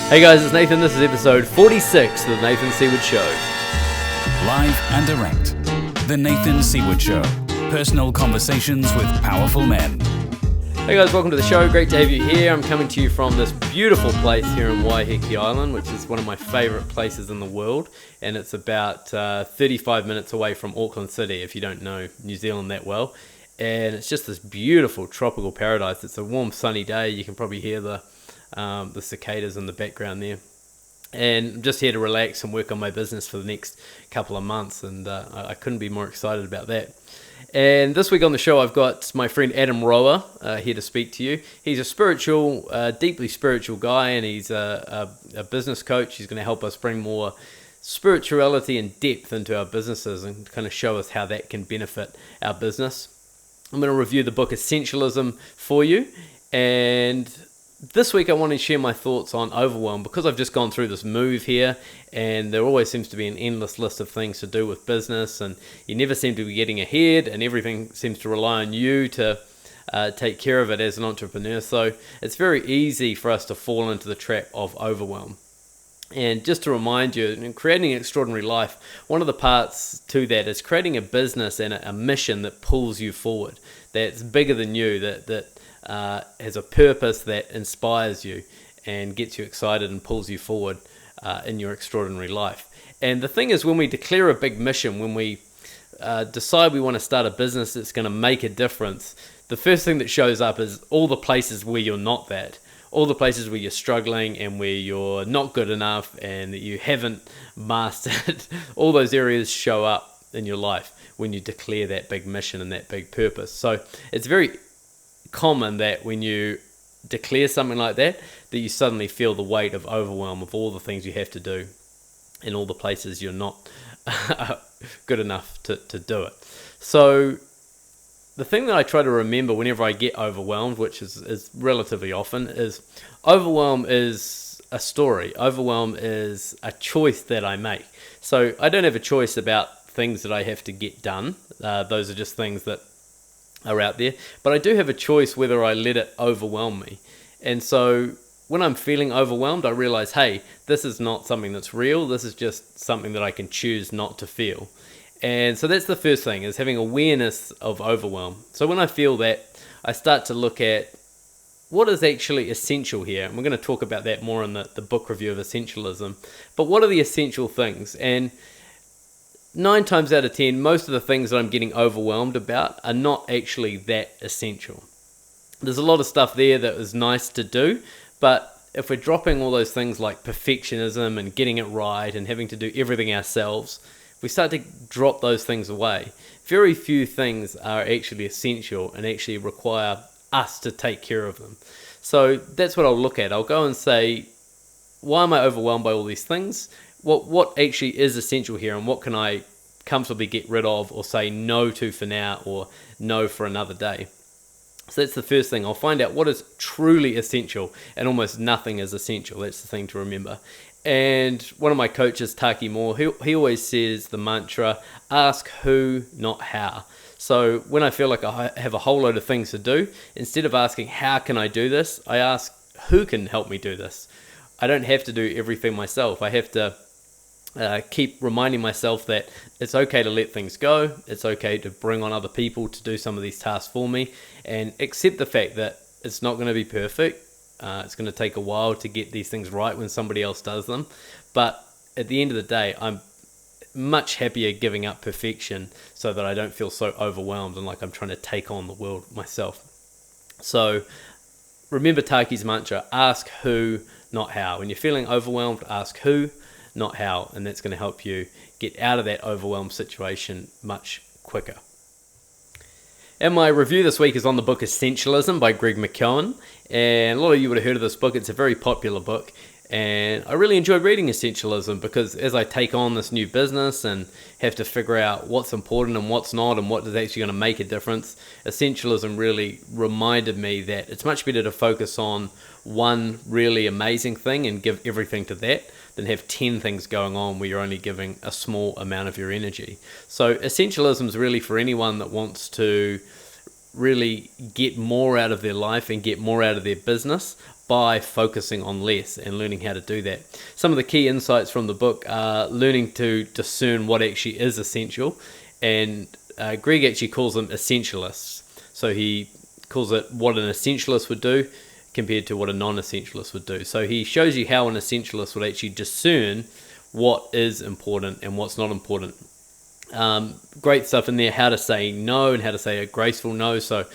Hey guys, it's Nathan. This is episode 46 of the Nathan Seaward Show. Live and direct. The Nathan Seaward Show. Personal conversations with powerful men. Hey guys, welcome to the show. Great to have you here. I'm coming to you from this beautiful place here in Waiheke Island, which is one of my favourite places in the world. And it's about 35 minutes away from Auckland City, if you don't know New Zealand that well. And it's just this beautiful tropical paradise. It's a warm, sunny day. You can probably hear the cicadas in the background there. And I'm just here to relax and work on my business for the next couple of months, and I couldn't be more excited about that. And this week on the show, I've got my friend Adam Rower here to speak to you. He's a spiritual, deeply spiritual guy, and he's a business coach. He's going to help us bring more spirituality and depth into our businesses and kind of show us how that can benefit our business. I'm going to review the book Essentialism for you, and this week I want to share my thoughts on overwhelm, because I've just gone through this move here and there always seems to be an endless list of things to do with business, and you never seem to be getting ahead, and everything seems to rely on you to take care of it as an entrepreneur. So it's very easy for us to fall into the trap of overwhelm. And just to remind you, in creating an extraordinary life, one of the parts to that is creating a business and a mission that pulls you forward, that's bigger than you, that has a purpose that inspires you and gets you excited and pulls you forward in your extraordinary life. And the thing is, when we declare a big mission, when we decide we want to start a business that's going to make a difference, the first thing that shows up is all the places where you're not that. All the places where you're struggling and where you're not good enough and that you haven't mastered. All those areas show up in your life when you declare that big mission and that big purpose. So it's very common that when you declare something like that you suddenly feel the weight of overwhelm of all the things you have to do and all the places you're not good enough to do it. So the thing that I try to remember whenever I get overwhelmed, which is relatively often, is overwhelm is a story. Overwhelm is a choice that I make. So I don't have a choice about things that I have to get done. Those are just things that are out there. But I do have a choice whether I let it overwhelm me. And so when I'm feeling overwhelmed, I realize, hey, this is not something that's real. This is just something that I can choose not to feel. And so that's the first thing, is having awareness of overwhelm. So when I feel that, I start to look at what is actually essential here. And we're going to talk about that more in the book review of Essentialism. But what are the essential things? And 9 times out of 10, most of the things that I'm getting overwhelmed about are not actually that essential. There's a lot of stuff there that is nice to do, but if we're dropping all those things like perfectionism and getting it right and having to do everything ourselves, we start to drop those things away. Very few things are actually essential and actually require us to take care of them. So that's what I'll look at. I'll go and say, why am I overwhelmed by all these things? What actually is essential here, and what can I comfortably get rid of or say no to for now, or no for another day? So that's the first thing. I'll find out what is truly essential, and almost nothing is essential. That's the thing to remember. And one of my coaches, Taki Moore, he always says the mantra, ask who, not how. So when I feel like I have a whole load of things to do, instead of asking how can I do this, I ask who can help me do this. I don't have to do everything myself. I have to keep reminding myself that it's okay to let things go. It's okay to bring on other people to do some of these tasks for me, and accept the fact that it's not going to be perfect. It's going to take a while to get these things right when somebody else does them. But at the end of the day, I'm much happier giving up perfection so that I don't feel so overwhelmed and like I'm trying to take on the world myself. So remember Taki's mantra, ask who, not how. When you're feeling overwhelmed, ask who, not how, and that's going to help you get out of that overwhelmed situation much quicker. And my review this week is on the book Essentialism by Greg McKeown, and a lot of you would have heard of this book. It's a very popular book, and I really enjoyed reading Essentialism because as I take on this new business and have to figure out what's important and what's not and what is actually going to make a difference, Essentialism really reminded me that it's much better to focus on one really amazing thing and give everything to that than have 10 things going on where you're only giving a small amount of your energy. So Essentialism is really for anyone that wants to really get more out of their life and get more out of their business by focusing on less and learning how to do that. Some of the key insights from the book are learning to discern what actually is essential, and Greg actually calls them essentialists. So he calls it what an essentialist would do compared to what a non-essentialist would do. So he shows you how an essentialist would actually discern what is important and what's not important. Great stuff in there, how to say no and how to say a graceful no. So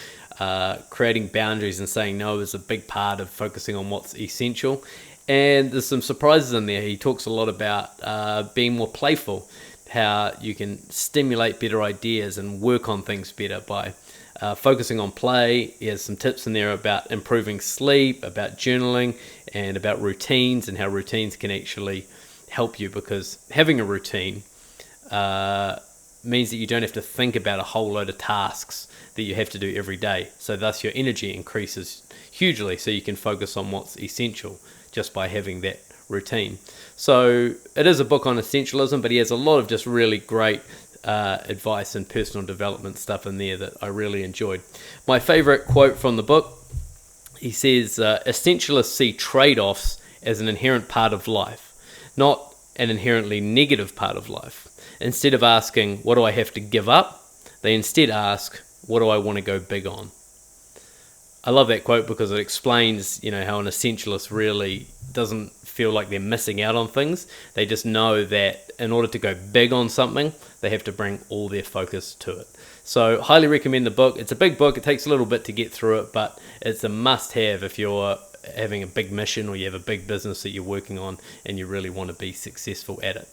creating boundaries and saying no is a big part of focusing on what's essential. And there's some surprises in there. He talks a lot about being more playful, how you can stimulate better ideas and work on things better by focusing on play. He has some tips in there about improving sleep, about journaling, and about routines, and how routines can actually help you, because having a routine means that you don't have to think about a whole load of tasks that you have to do every day. So thus your energy increases hugely, so you can focus on what's essential just by having that routine. So it is a book on essentialism, but he has a lot of just really great advice and personal development stuff in there that I really enjoyed. My favorite quote from the book, he says, essentialists see trade-offs as an inherent part of life, not an inherently negative part of life. Instead of asking, what do I have to give up? They instead ask, what do I want to go big on? I love that quote because it explains, how an essentialist really doesn't feel like they're missing out on things. They just know that in order to go big on something, they have to bring all their focus to it. So highly recommend the book. It's a big book. It takes a little bit to get through it, but it's a must-have if you're having a big mission or you have a big business that you're working on and you really want to be successful at it.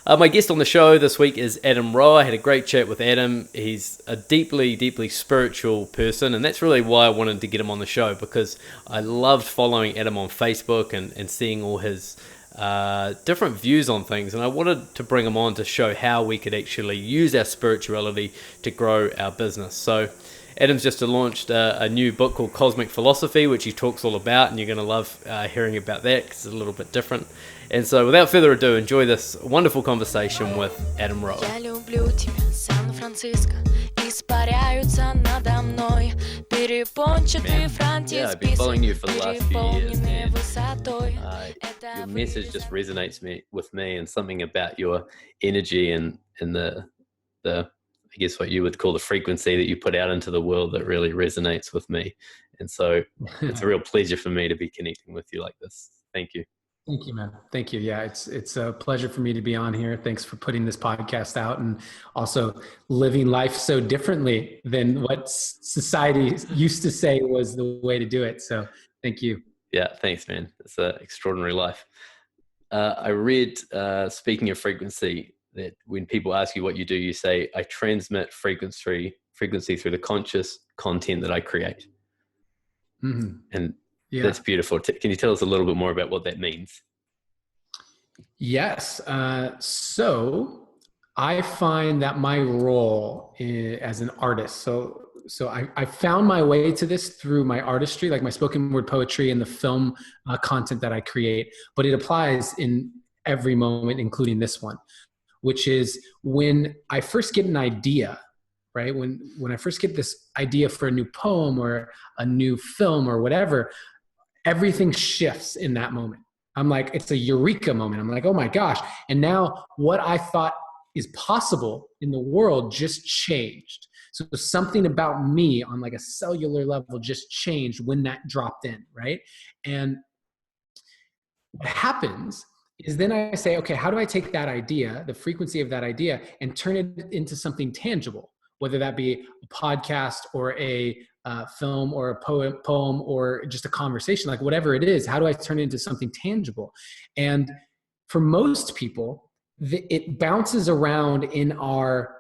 My guest on the show this week is Adam Rowe. I had a great chat with Adam. He's a deeply, deeply spiritual person, and that's really why I wanted to get him on the show, because I loved following Adam on Facebook and seeing all his different views on things, and I wanted to bring him on to show how we could actually use our spirituality to grow our business. So Adam's just launched a new book called Cosmic Philosophy, which he talks all about, and you're going to love hearing about that because it's a little bit different. And so without further ado, enjoy this wonderful conversation with Adam Rowe. Yeah, I've been following you for the last few years, and your message just resonates with me, and something about your energy and the I guess what you would call the frequency that you put out into the world that really resonates with me. And so it's a real pleasure for me to be connecting with you like this. Thank you. Thank you, man. Thank you. Yeah, it's a pleasure for me to be on here. Thanks for putting this podcast out and also living life so differently than what society used to say was the way to do it. So thank you. Yeah, thanks, man. It's an extraordinary life. I read, speaking of frequency, that when people ask you what you do, you say, I transmit frequency through the conscious content that I create. Mm-hmm. And yeah. That's beautiful. Can you tell us a little bit more about what that means? Yes. So I find that my role as an artist, so I found my way to this through my artistry, like my spoken word poetry and the film content that I create, but it applies in every moment, including this one, which is when I first get an idea, right? When I first get this idea for a new poem or a new film or whatever, everything shifts in that moment. I'm like, it's a eureka moment. I'm like, oh my gosh. And now what I thought is possible in the world just changed. So something about me on like a cellular level just changed when that dropped in, right? And what happens is then I say, okay, how do I take that idea, the frequency of that idea, and turn it into something tangible, whether that be a podcast or a film or a poem or just a conversation, like whatever it is, how do I turn it into something tangible? And for most people, it bounces around in our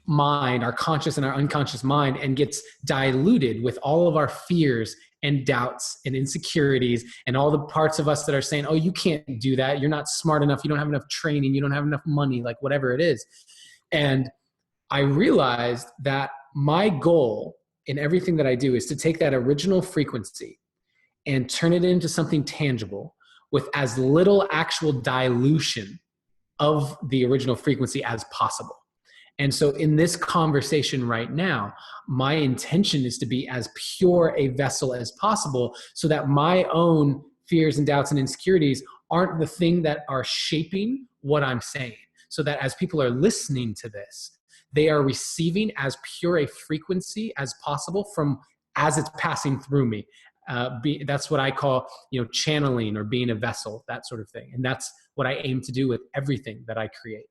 mind, our conscious and our unconscious mind, and gets diluted with all of our fears and doubts and insecurities and all the parts of us that are saying, oh, you can't do that. You're not smart enough. You don't have enough training. You don't have enough money, like whatever it is. And I realized that my goal in everything that I do is to take that original frequency and turn it into something tangible with as little actual dilution of the original frequency as possible. And so in this conversation right now, my intention is to be as pure a vessel as possible so that my own fears and doubts and insecurities aren't the thing that are shaping what I'm saying. So that as people are listening to this, they are receiving as pure a frequency as possible from as it's passing through me. That's what I call, channeling or being a vessel, that sort of thing. And that's what I aim to do with everything that I create.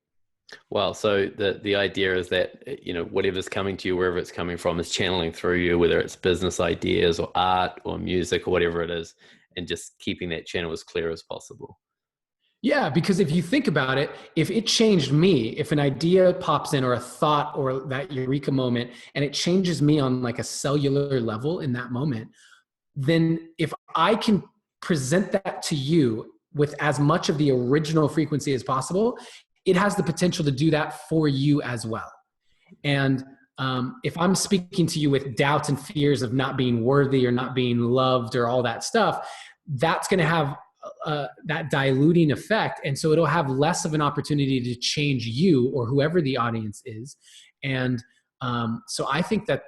Well, so the idea is that, whatever's coming to you, wherever it's coming from, is channeling through you, whether it's business ideas or art or music or whatever it is, and just keeping that channel as clear as possible. Yeah, because if you think about it, if it changed me, if an idea pops in or a thought or that eureka moment, and it changes me on like a cellular level in that moment, then if I can present that to you with as much of the original frequency as possible, it has the potential to do that for you as well. And if I'm speaking to you with doubts and fears of not being worthy or not being loved or all that stuff, that's going to have that diluting effect. And so it'll have less of an opportunity to change you or whoever the audience is. And so I think that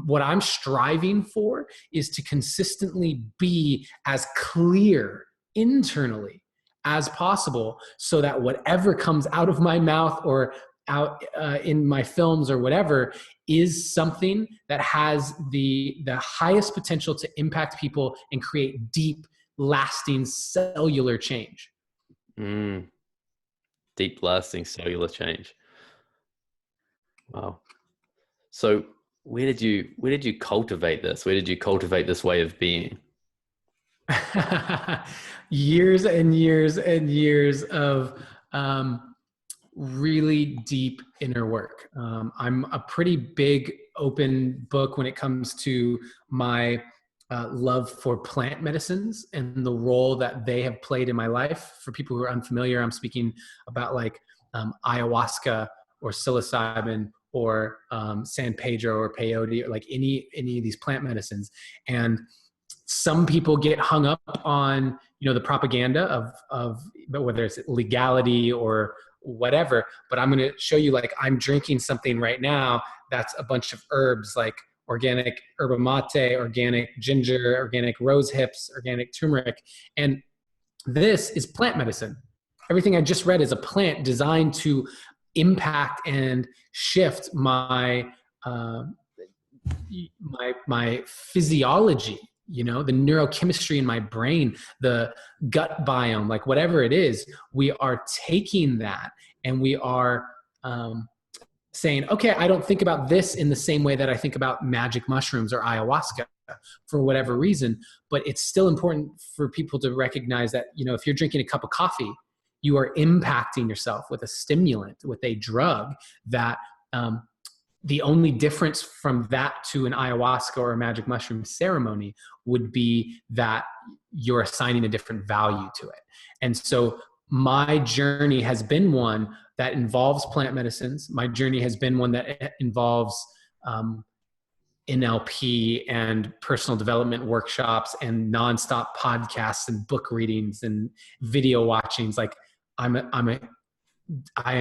what I'm striving for is to consistently be as clear internally as possible so that whatever comes out of my mouth or out in my films or whatever is something that has the highest potential to impact people and create deep, lasting cellular change. Deep, lasting cellular change. Wow. So where did you cultivate this? Where did you cultivate this way of being? Years and years and years of really deep inner work. I'm a pretty big open book when it comes to my love for plant medicines and the role that they have played in my life. For people who are unfamiliar, I'm speaking about like ayahuasca or psilocybin or San Pedro or peyote, or like any of these plant medicines. And some people get hung up on, the propaganda of whether it's legality or whatever, but I'm going to show you, like, I'm drinking something right now that's a bunch of herbs, like organic yerba mate, organic ginger, organic rose hips, organic turmeric. And this is plant medicine. Everything I just read is a plant designed to impact and shift my physiology, the neurochemistry in my brain, the gut biome, like whatever it is, we are taking that and we are saying, okay, I don't think about this in the same way that I think about magic mushrooms or ayahuasca for whatever reason, but it's still important for people to recognize that, if you're drinking a cup of coffee, you are impacting yourself with a stimulant, with a drug that the only difference from that to an ayahuasca or a magic mushroom ceremony would be that you're assigning a different value to it. And so my journey has been one that involves plant medicines. My journey has been one that involves NLP and personal development workshops and nonstop podcasts and book readings and video watchings. Like I am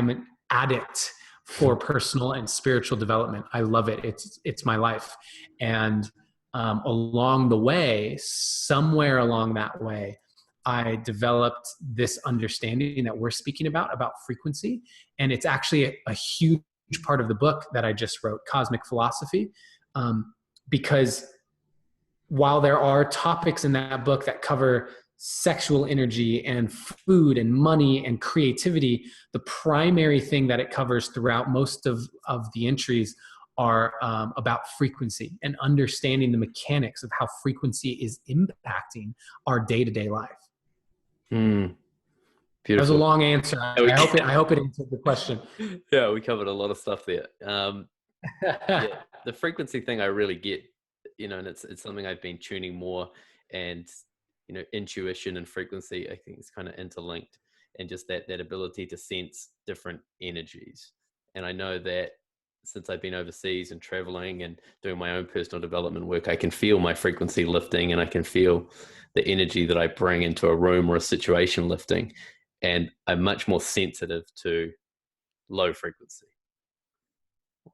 an addict for personal and spiritual development. I love it. It's my life. And along the way, somewhere along that way, I developed this understanding that we're speaking about frequency. And it's actually a huge part of the book that I just wrote, Cosmic Philosophy, because while there are topics in that book that cover sexual energy and food and money and creativity, the primary thing that it covers throughout most of the entries are about frequency and understanding the mechanics of how frequency is impacting our day-to-day life. Beautiful. That was a long answer. I hope it answered the question. Yeah, we covered a lot of stuff there. Yeah, the frequency thing I really get, and it's something I've been tuning more, and intuition and frequency, I think, is kind of interlinked, and just that ability to sense different energies. And I know that since I've been overseas and traveling and doing my own personal development work, I can feel my frequency lifting, and I can feel the energy that I bring into a room or a situation lifting. And I'm much more sensitive to low frequency.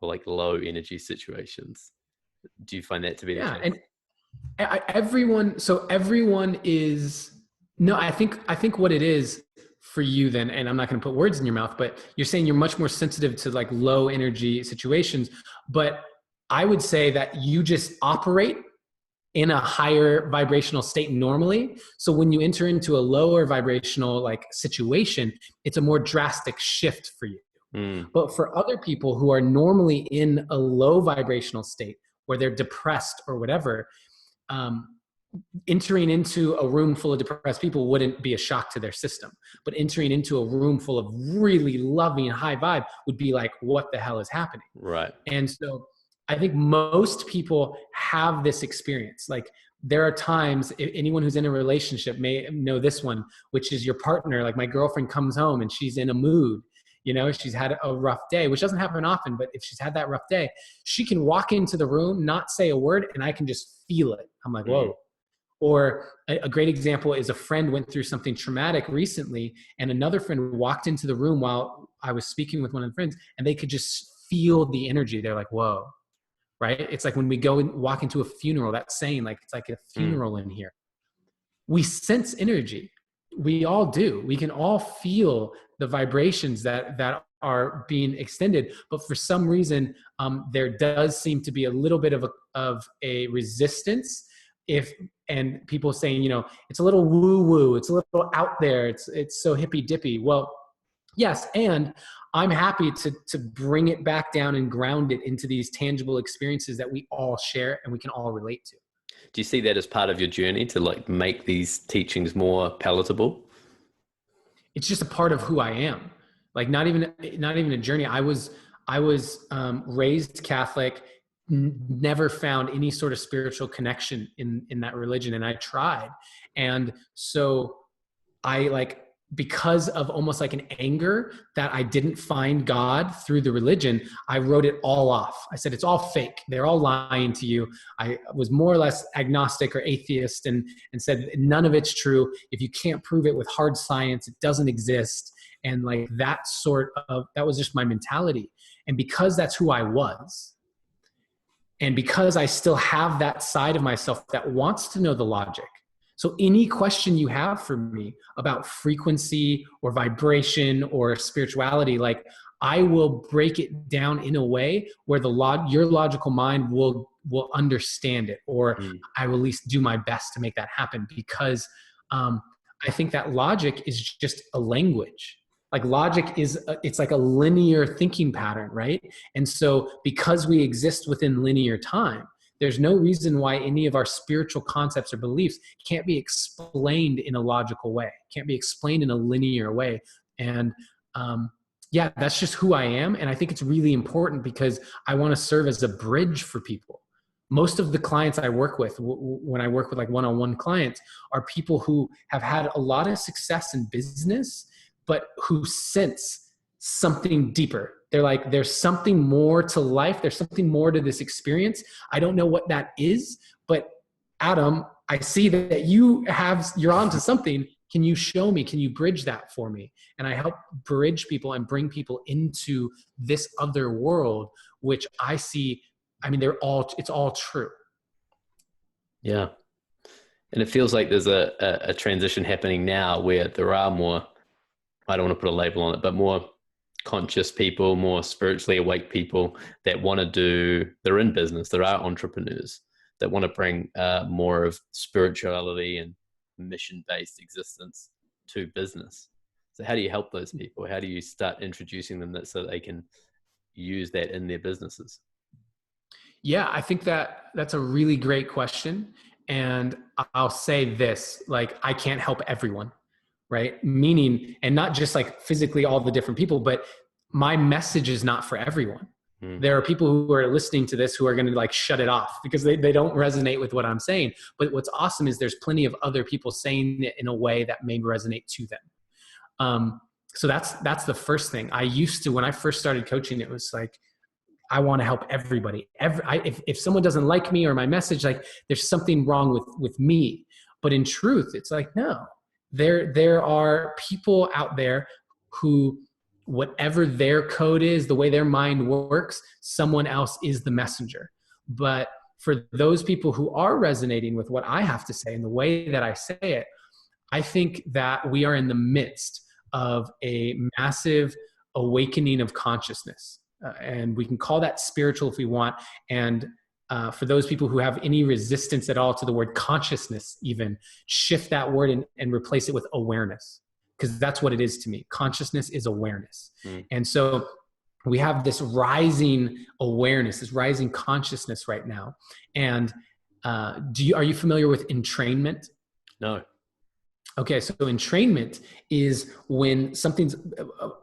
or like low energy situations? Do you find that to be the Yeah. case? And everyone is, no, I think what it is for you then, and I'm not going to put words in your mouth, but you're saying you're much more sensitive to like low energy situations. But I would say that you just operate in a higher vibrational state normally. So when you enter into a lower vibrational like situation, it's a more drastic shift for you. But for other people who are normally in a low vibrational state where they're depressed or whatever, entering into a room full of depressed people wouldn't be a shock to their system. But entering into a room full of really loving high vibe would be like, what the hell is happening? Right. And so I think most people have this experience. Like there are times, anyone who's in a relationship may know this one, which is your partner. Like my girlfriend comes home and she's in a mood, you know, she's had a rough day, which doesn't happen often, but if she's had that rough day, she can walk into the room, not say a word, and I can just feel it. I'm like, whoa. Or a great example is a friend went through something traumatic recently, and another friend walked into the room while I was speaking with one of the friends, and they could just feel the energy. They're like, whoa, right? It's like when we go and walk into a funeral, that saying, like, it's like a funeral in here. We sense energy. We all do. We can all feel the vibrations that are being extended, but for some reason, there does seem to be a little bit of a resistance. And people saying, you know, it's a little woo woo, it's a little out there, it's so hippy dippy. Well, yes, and I'm happy to bring it back down and ground it into these tangible experiences that we all share and we can all relate to. Do you see that as part of your journey to like make these teachings more palatable? It's just a part of who I am. Like not even a journey. I was raised Catholic, never found any sort of spiritual connection in that religion, and I tried. And so I like, because of almost like an anger that I didn't find God through the religion, I wrote it all off. I said, it's all fake. They're all lying to you. I was more or less agnostic or atheist and said, none of it's true. If you can't prove it with hard science, it doesn't exist. And like that was just my mentality. And because that's who I was, and because I still have that side of myself that wants to know the logic. So any question you have for me about frequency or vibration or spirituality, like I will break it down in a way where your logical mind will understand it, or I will at least do my best to make that happen, because I think that logic is just a language. Like logic it's like a linear thinking pattern, right? And so because we exist within linear time, there's no reason why any of our spiritual concepts or beliefs can't be explained in a logical way, can't be explained in a linear way. And yeah, that's just who I am. And I think it's really important because I want to serve as a bridge for people. Most of the clients I work with, when I work with like one-on-one clients, are people who have had a lot of success in business, but who sense something deeper. They're like, there's something more to life. There's something more to this experience. I don't know what that is, but Adam, I see that you're onto something. Can you show me? Can you bridge that for me? And I help bridge people and bring people into this other world, which I see. I mean, it's all true. Yeah. And it feels like there's a transition happening now where there are more, I don't want to put a label on it, but more conscious people, more spiritually awake people that they're in business. There are entrepreneurs that want to bring more of spirituality and mission-based existence to business. So how do you help those people? How do you start introducing them so they can use that in their businesses? Yeah, I think that's a really great question. And I'll say this, like, I can't help everyone. Right? Meaning, and not just like physically all the different people, but my message is not for everyone. There are people who are listening to this who are going to like shut it off because they don't resonate with what I'm saying. But what's awesome is there's plenty of other people saying it in a way that may resonate to them. So that's the first thing. I used to, when I first started coaching, it was like, I want to help everybody. If someone doesn't like me or my message, like there's something wrong with me. But in truth, it's like, no. There are people out there who whatever their code is, the way their mind works, someone else is the messenger. But for those people who are resonating with what I have to say and the way that I say it, I think that we are in the midst of a massive awakening of consciousness. And we can call that spiritual if we want. And for those people who have any resistance at all to the word consciousness, even shift that word and replace it with awareness, because that's what it is to me. Consciousness is awareness. And so we have this rising awareness, this rising consciousness right now. And are you familiar with entrainment? No. Okay, so entrainment is when something's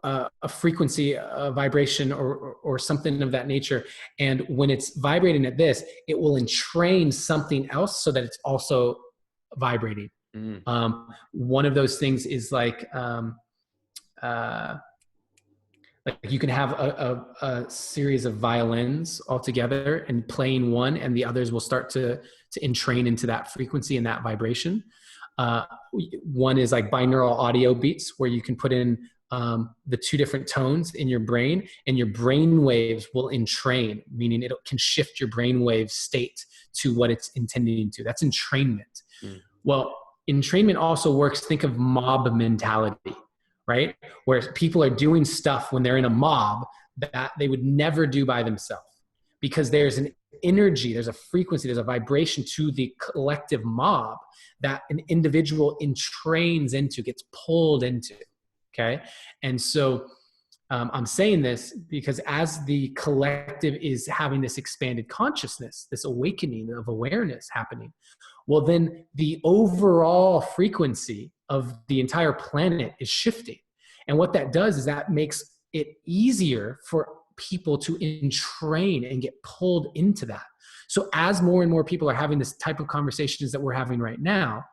a frequency, a vibration, or something of that nature, and when it's vibrating at this, it will entrain something else so that it's also vibrating. One of those things is like you can have a series of violins all together and playing one, and the others will start to entrain into that frequency and that vibration. One is like binaural audio beats, where you can put in the two different tones in your brain, and your brain waves will entrain, meaning it can shift your brain wave state to what it's intending to. That's entrainment. Well, entrainment also works, think of mob mentality, right? Where people are doing stuff when they're in a mob that they would never do by themselves, because there's an energy, there's a frequency, there's a vibration to the collective mob that an individual entrains into, gets pulled into. Okay. And so I'm saying this because as the collective is having this expanded consciousness, this awakening of awareness happening, well, then the overall frequency of the entire planet is shifting. And what that does is that makes it easier for people to entrain and get pulled into that. So as more and more people are having this type of conversations that we're having right now,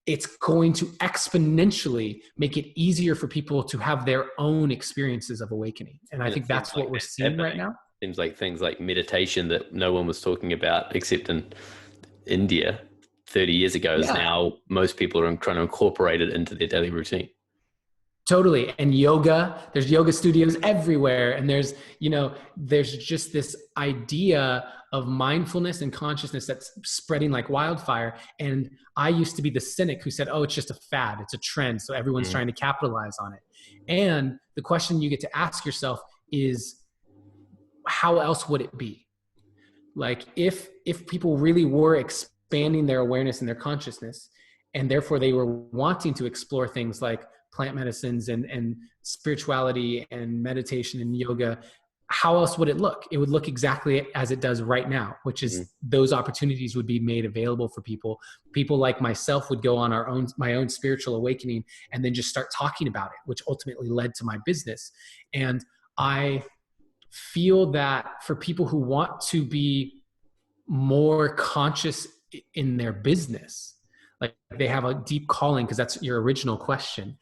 it's going to exponentially make it easier for people to have their own experiences of awakening. And I think that's what we're seeing right now. Seems like things like meditation that no one was talking about except in India 30 years ago is now most people are trying to incorporate it into their daily routine. Totally. And yoga, there's yoga studios everywhere. And there's just this idea of mindfulness and consciousness that's spreading like wildfire. And I used to be the cynic who said, oh, it's just a fad. It's a trend. So everyone's trying to capitalize on it. And the question you get to ask yourself is, how else would it be? Like if people really were expanding their awareness and their consciousness, and therefore they were wanting to explore things like plant medicines and spirituality and meditation and yoga, how else would it look? It would look exactly as it does right now, which is those opportunities would be made available for people. People like myself would go on my own spiritual awakening and then just start talking about it, which ultimately led to my business. And I feel that for people who want to be more conscious in their business, like they have a deep calling, because that's your original question.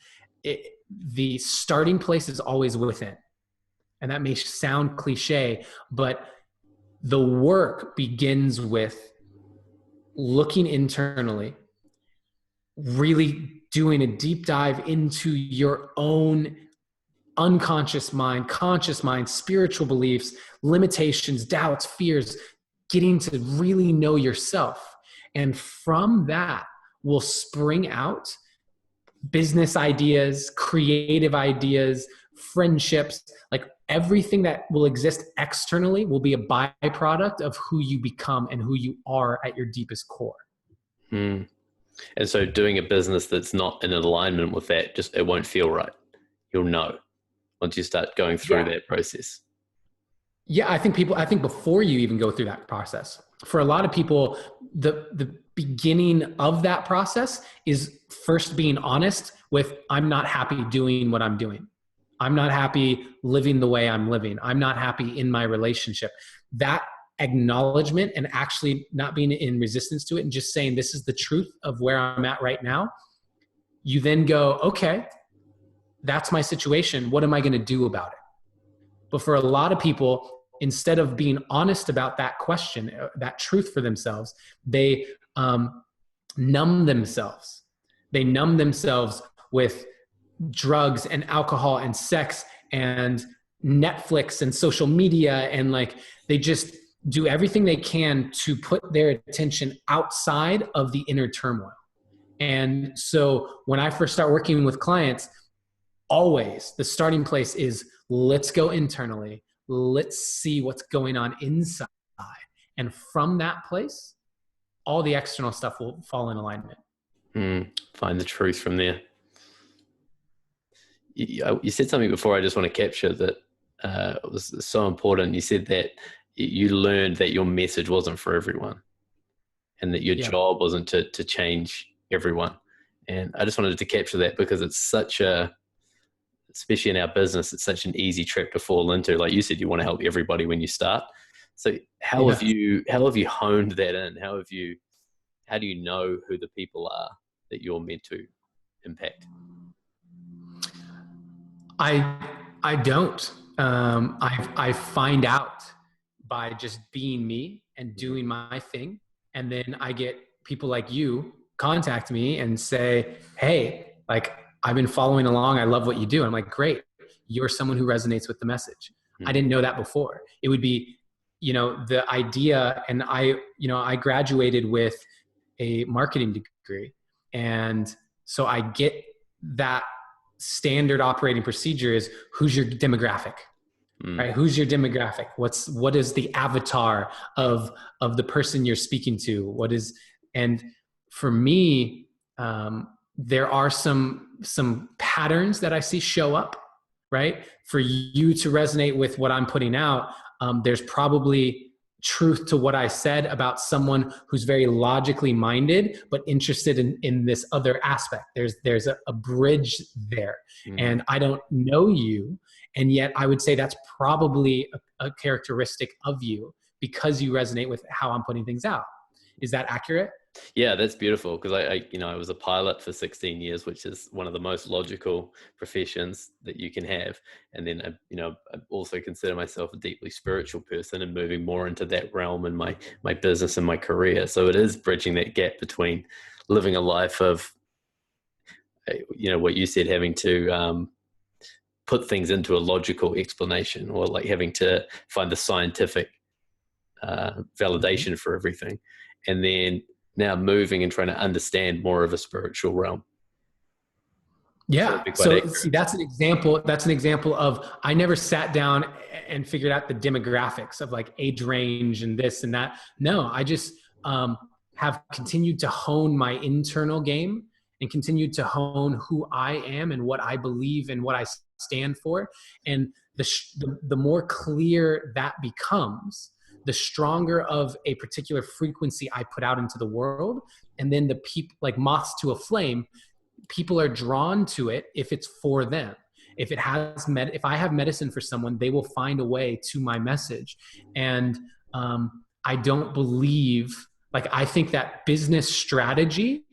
The starting place is always within. And that may sound cliche, but the work begins with looking internally, really doing a deep dive into your own unconscious mind, conscious mind, spiritual beliefs, limitations, doubts, fears, getting to really know yourself. And from that will spring out business ideas, creative ideas, friendships, like everything that will exist externally will be a byproduct of who you become and who you are at your deepest core. And so doing a business that's not in alignment with that, it won't feel right. You'll know once you start going through that process. Yeah, I think before you even go through that process, for a lot of people, the beginning of that process is first being honest with, I'm not happy doing what I'm doing. I'm not happy living the way I'm living. I'm not happy in my relationship. That acknowledgement and actually not being in resistance to it and just saying, this is the truth of where I'm at right now. You then go, okay, that's my situation. What am I going to do about it? But for a lot of people, instead of being honest about that question, that truth for themselves, they numb themselves. They numb themselves with drugs and alcohol and sex and Netflix and social media, and like they just do everything they can to put their attention outside of the inner turmoil. And so when I first start working with clients, always the starting place is, let's go internally. Let's see what's going on inside. And from that place, all the external stuff will fall in alignment. Find the truth from there. You said something before I just want to capture that was so important. You said that you learned that your message wasn't for everyone, and that your job wasn't to change everyone. And I just wanted to capture that, because it's such a, especially in our business, it's such an easy trap to fall into. Like you said, you want to help everybody when you start. So how have you honed that in? How do you know who the people are that you're meant to impact? I don't. I find out by just being me and doing my thing. And then I get people like you contact me and say, hey, like, I've been following along. I love what you do. And I'm like, great. You're someone who resonates with the message. I didn't know that before. It would be, the idea, and I graduated with a marketing degree. And so I get that standard operating procedure is, who's your demographic, right? Who's your demographic? What is the avatar of the person you're speaking to? And for me, there are some patterns that I see show up, right? For you to resonate with what I'm putting out, there's probably truth to what I said about someone who's very logically minded, but interested in this other aspect. There's a bridge there. And I don't know you. And yet I would say that's probably a characteristic of you, because you resonate with how I'm putting things out. Is that accurate? Yeah, that's beautiful. Because I was a pilot for 16 years, which is one of the most logical professions that you can have. And then, I also consider myself a deeply spiritual person, and moving more into that realm in my business and my career. So it is bridging that gap between living a life of, what you said, having to put things into a logical explanation, or like having to find the scientific validation for everything. And then now moving and trying to understand more of a spiritual realm. Yeah. So see, that's an example of, I never sat down and figured out the demographics of like age range and this and that. No, I just have continued to hone my internal game and continued to hone who I am and what I believe and what I stand for. And the more clear that becomes, the stronger of a particular frequency I put out into the world. And then the people, like moths to a flame, people are drawn to it if it's for them. If I have medicine for someone, they will find a way to my message. And I don't believe, I think that business strategy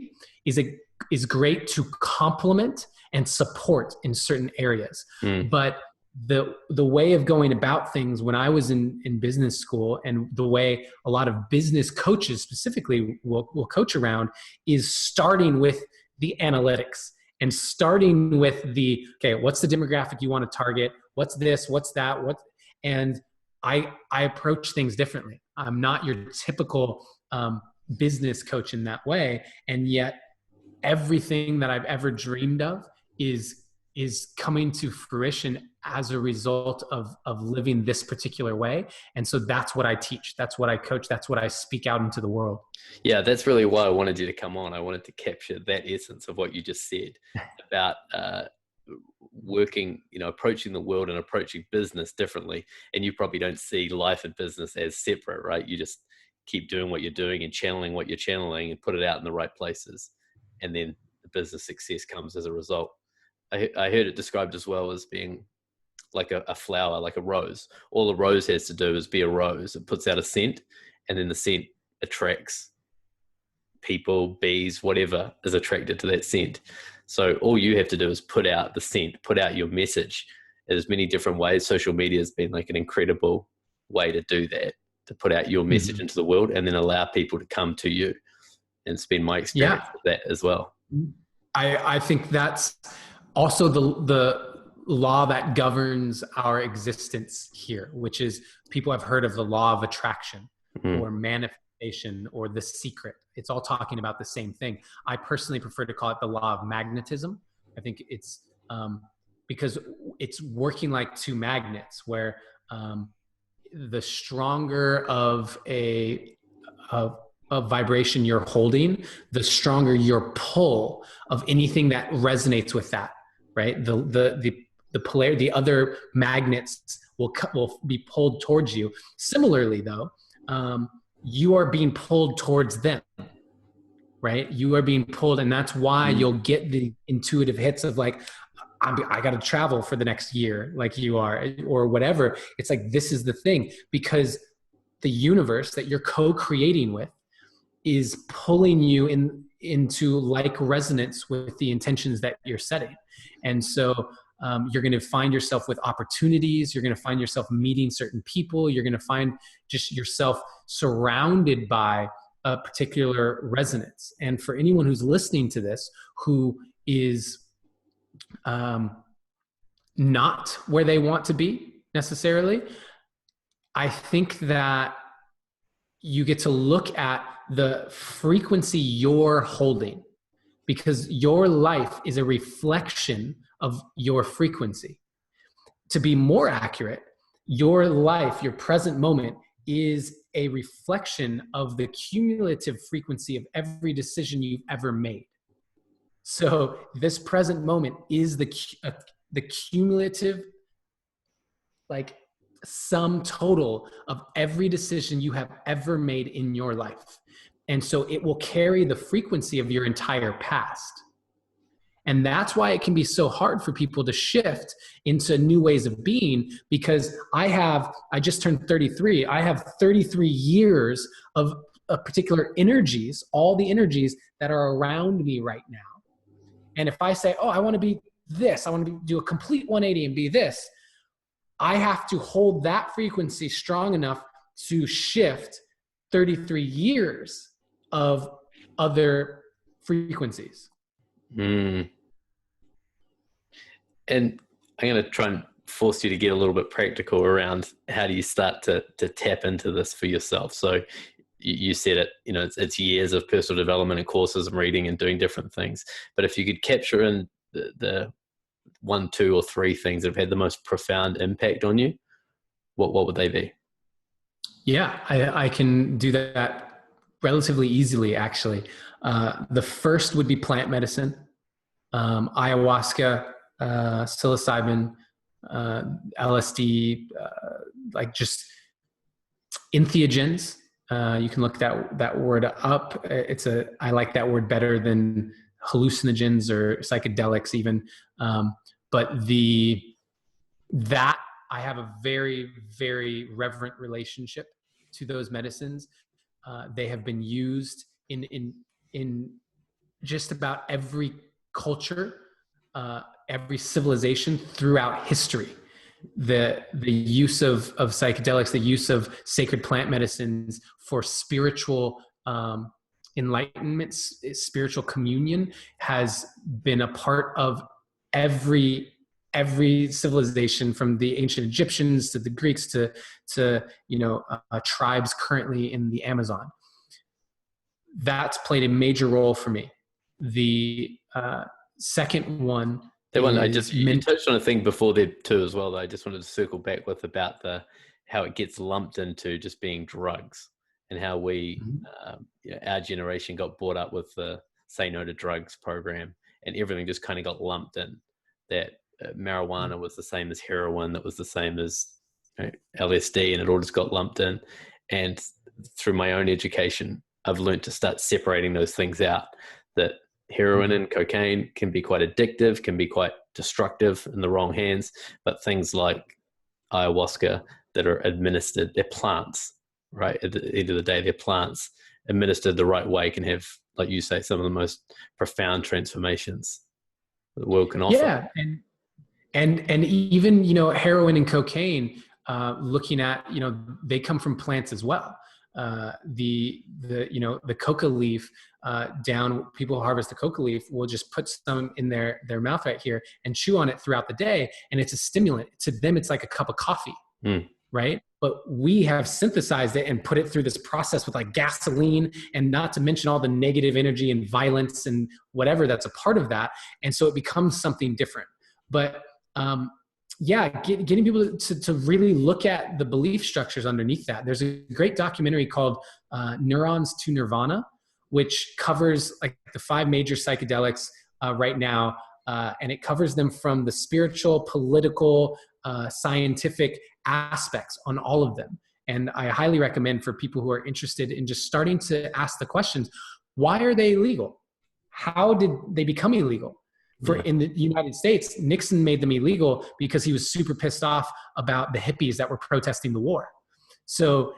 is great to complement and support in certain areas. But the way of going about things when I was in business school, and the way a lot of business coaches specifically will coach around, is starting with the analytics and starting with okay, what's the demographic you want to target? What's this? What's that? And I approach things differently. I'm not your typical business coach in that way. And yet everything that I've ever dreamed of is coming to fruition as a result of living this particular way. And so that's what I teach. That's what I coach. That's what I speak out into the world. Yeah, that's really why I wanted you to come on. I wanted to capture that essence of what you just said about working, approaching the world and approaching business differently. And you probably don't see life and business as separate, right? You just keep doing what you're doing and channeling what you're channeling and put it out in the right places. And then the business success comes as a result. I heard it described as well as being like a flower, like a rose. All a rose has to do is be a rose. It puts out a scent, and then the scent attracts people, bees, whatever is attracted to that scent. So all you have to do is put out the scent, put out your message. There's many different ways. Social media has been like an incredible way to do that, to put out your message into the world and then allow people to come to you. And it's been my experience with that as well. I think that's also the law that governs our existence here, which is, people have heard of the law of attraction or manifestation or the secret. It's all talking about the same thing. I personally prefer to call it the law of magnetism. I think it's because it's working like two magnets, where the stronger of a vibration you're holding, the stronger your pull of anything that resonates with that, right? The other magnets will be pulled towards you. Similarly, though, you are being pulled towards them, right? You are being pulled, and that's why you'll get the intuitive hits of like, I got to travel for the next year, like you are, or whatever. It's like, this is the thing, because the universe that you're co-creating with is pulling you into like resonance with the intentions that you're setting. And so you're going to find yourself with opportunities. You're going to find yourself meeting certain people. You're going to find just yourself surrounded by a particular resonance. And for anyone who's listening to this, who is not where they want to be necessarily, I think that you get to look at the frequency you're holding, because your life is a reflection of your frequency. To be more accurate, your life, your present moment, is a reflection of the cumulative frequency of every decision you've ever made. So this present moment is the cumulative, like, sum total of every decision you have ever made in your life. And so it will carry the frequency of your entire past. And that's why it can be so hard for people to shift into new ways of being, because I just turned 33. I have 33 years of particular energies, all the energies that are around me right now. And if I say, oh, I want to be this, I want to do a complete 180 and be this, I have to hold that frequency strong enough to shift 33 years of other frequencies. And I'm going to try and force you to get a little bit practical around how do you start to tap into this for yourself. So you said it, it's years of personal development and courses and reading and doing different things. But if you could capture in the 1, 2, or 3 things that have had the most profound impact on you, what would they be? Yeah, I can do that relatively easily, actually. The first would be plant medicine, ayahuasca, psilocybin, LSD, like just entheogens. You can look that word up. I like that word better than hallucinogens or psychedelics even. But that I have a very, very reverent relationship to those medicines. They have been used in just about every culture, every civilization throughout history. The use of psychedelics, the use of sacred plant medicines for spiritual enlightenment, spiritual communion, has been a part of every civilization, from the ancient Egyptians to the Greeks to tribes currently in the Amazon. That's played a major role for me. The second one. You touched on a thing before there too as well that I just wanted to circle back with, about how it gets lumped into just being drugs, and how we, our generation got brought up with the Say No to Drugs program, and everything just kind of got lumped in. That marijuana was the same as heroin, that was the same as LSD, and it all just got lumped in. And through my own education, I've learned to start separating those things out, that heroin and cocaine can be quite addictive, can be quite destructive in the wrong hands, but things like ayahuasca that are administered, they're plants, right? At the end of the day, they're plants. Administered the right way can have, like you say, some of the most profound transformations the world can offer. Yeah, and even heroin and cocaine, looking at they come from plants as well. the coca leaf down. People who harvest the coca leaf will just put some in their mouth right here and chew on it throughout the day, and it's a stimulant. To them, it's like a cup of coffee, right? But we have synthesized it and put it through this process with like gasoline, and not to mention all the negative energy and violence and whatever that's a part of that. And so it becomes something different. But getting people to really look at the belief structures underneath that. There's a great documentary called Neurons to Nirvana, which covers like the 5 major psychedelics right now. And it covers them from the spiritual, political, scientific aspects on all of them. And I highly recommend for people who are interested in just starting to ask the questions, why are they illegal? How did they become illegal? In the United States, Nixon made them illegal because he was super pissed off about the hippies that were protesting the war. So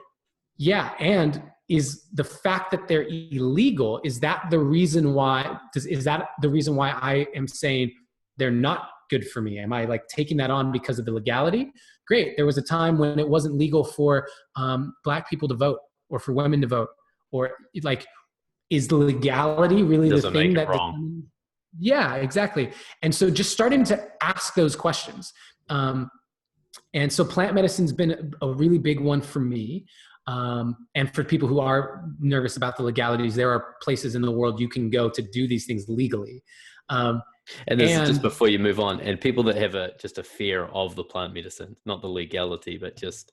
and is the fact that they're illegal, is that the reason why I am saying they're not good for me? Am I like taking that on because of the legality? Great. There was a time when it wasn't legal for Black people to vote, or for women to vote, or like, is the legality really the thing that wrong? Yeah, exactly. And so just starting to ask those questions. And so plant medicine's been a really big one for me. And for people who are nervous about the legalities, there are places in the world you can go to do these things legally. And this is just before you move on, and people that have just a fear of the plant medicine, not the legality, but just,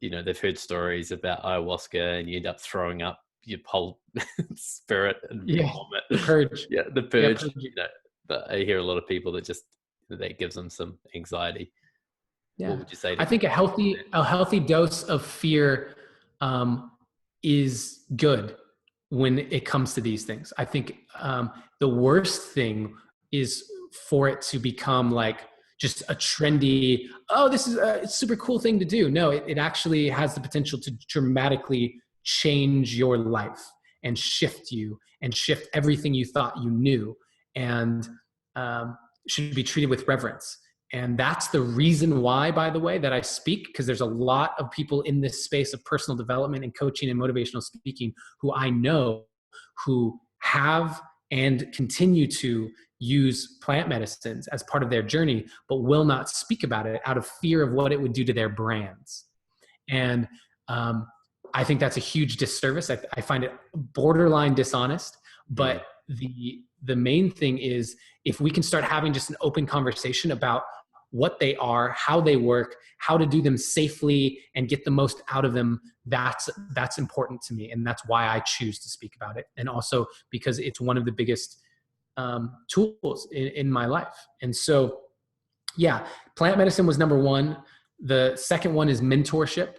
they've heard stories about ayahuasca and you end up throwing up your whole spirit and vomit. The purge. The purge. But I hear a lot of people that gives them some anxiety. What would you say? I think a healthy dose of fear is good when it comes to these things. I think the worst thing is for it to become like just a trendy, this is a super cool thing to do. No, it actually has the potential to dramatically change your life and shift you and shift everything you thought you knew, and should be treated with reverence. And that's the reason why, by the way, that I speak, because there's a lot of people in this space of personal development and coaching and motivational speaking who I know who have and continue to use plant medicines as part of their journey, but will not speak about it out of fear of what it would do to their brands. And I think that's a huge disservice. I find it borderline dishonest, but the main thing is, if we can start having just an open conversation about what they are, how they work, how to do them safely and get the most out of them, that's important to me. And that's why I choose to speak about it. And also because it's one of the biggest tools in my life. And so, plant medicine was number one. The second one is mentorship.